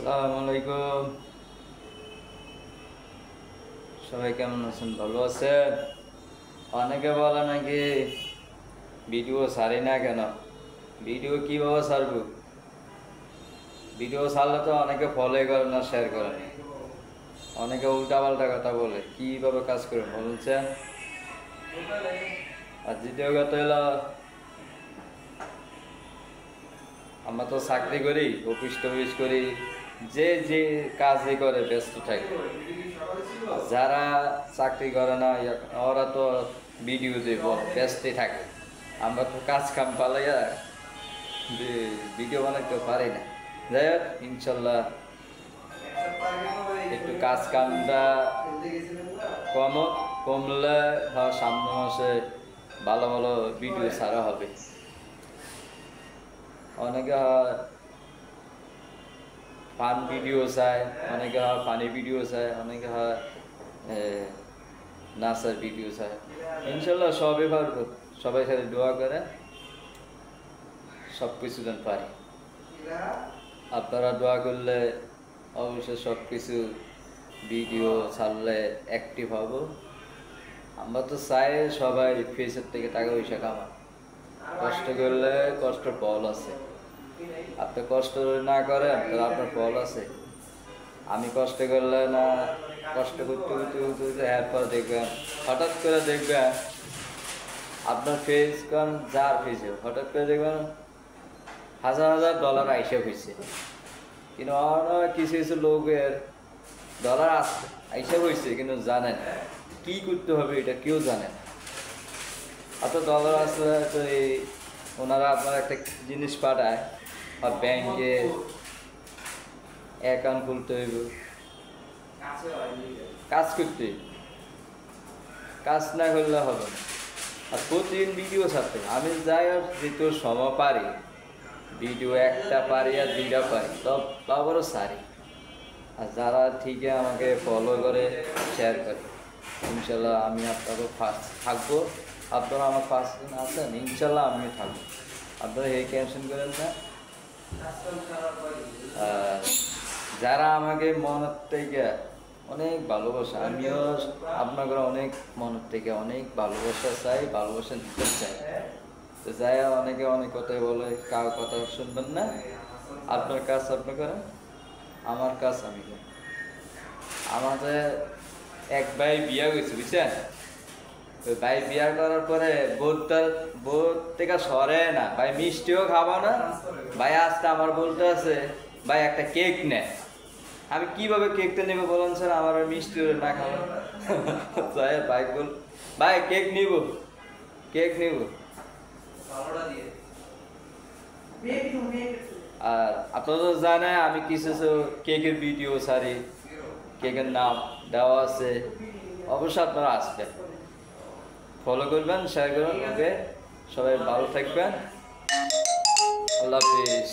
আসসালামু আলাইকুম। সবাই কেমন আছেন? ভালো আছেন? অনেকে বলে নাকি ভিডিও ছাড়ি না কেন, ভিডিও কীভাবে ছাড়বো? ভিডিও ছাড়লে তো অনেকে ফলো করে না, শেয়ার করে না, অনেকে উল্টাপাল্টা কথা বলে, কীভাবে কাজ করে বলছেন? আর দ্বিতীয় কথা হলো, আমরা তো চাকরি করি, অফিস টফিস করি, যে যে কাজই করে ব্যস্ত থাকে। যারা চাকরি করে না ওরা তো ভিডিও দেব ব্যস্তই থাকে। আমরা তো কাজ কাম পালাইয়া ভিডিও বানাইতে পারি না। যাই হোক, ইনশাল্লাহ একটু কাজ কামটা কমলে সামনে মাসে ভালো ভালো ভিডিও ছাড়া হবে। অনেকে ফান ভিডিও চায়, অনেকে ফানি ভিডিও চায়, অনেকে নাচার ভিডিও চায়। ইনশাল্লাহ সবই পারবো, সবাই সাথে দোয়া করে সব কিছু যেন পারি। আপনারা দোয়া করলে অবশ্যই সব কিছু ভিডিও ছাড়লে অ্যাক্টিভ হব। আমরা তো চাই সবাই ফেসের থেকে টাকা পয়সা কামায়, কষ্ট করলে কষ্টের ফল আছে। আপনি কষ্ট না করেন তাহলে আপনার ফল আছে। আমি কষ্ট করলে না, কষ্ট করতে করতে করতে করতে এরপর দেখবেন, হঠাৎ করে দেখবেন আপনার ফেস কারণ যার ফেসে হঠাৎ করে দেখবেন হাজার হাজার ডলার আইসা হয়েছে। কিন্তু কিছু কিছু লোকের ডলার আসছে আইসা হয়েছে কিন্তু জানেন কি করতে হবে, এটা কেউ জানে না। আপনার ডলার আসলে তো এই ওনারা আপনার একটা জিনিস পাঠায়, আর ব্যাংকে অ্যাকাউন্ট খুলতে হইব, কাজ করতে, কাজ না করলে হবে না। আর প্রতিদিন ভিডিও ছাড়তে আমি যাই আর যেহেতু সময় পারি, ভিডিও একটা পারি আর দুইটা পারি, তারপরও সারি। আর যারা ঠিক আমাকে ফলো করে শেয়ার করে, ইনশাল্লাহ আমি আপনারও ফার্স্ট থাকবো। আপনারা আমার ফার্স্ট আছেন, ইনশাল্লাহ আমিও থাকবো। আপনারা এই টেনশন করেন না। যারা আমাকে মনের থেকে অনেক ভালোবাসা, আমিও আপনাকে অনেক মনের থেকে অনেক ভালোবাসা চাই, ভালোবাসা দিতে চাই। তো যাই অনেকে অনেক কথাই বলে, কারো কথা শুনবেন না। আপনার কাজ আপনি করেন, আমার কাজ আমি করি। আমাদের এক ভাই বিয়া হয়েছে বুঝছেন, ওই ভাই বিয়া করার পরে বোধ থেকে সরে না, ভাই মিষ্টিও খাবো না। ভাই আজকে আমার বলতে আছে ভাই একটা কেক নেয়। আমি কিভাবে কেকটা নেবো বলেন স্যার, আমার মিষ্টি না খাবো। ভাই বল ভাই কেক নিব, কেক নিব। আর আপনারা তো জানেন আমি কিছু কেকের ভিডিও ছাড়ি, কেকের নাম দেওয়া আছে, অবশ্যই আপনারা আসবেন, ফলো করবেন, শেয়ার করবেন। ওকে, সবাই ভালো থাকবেন, আল্লাহ হাফিজ।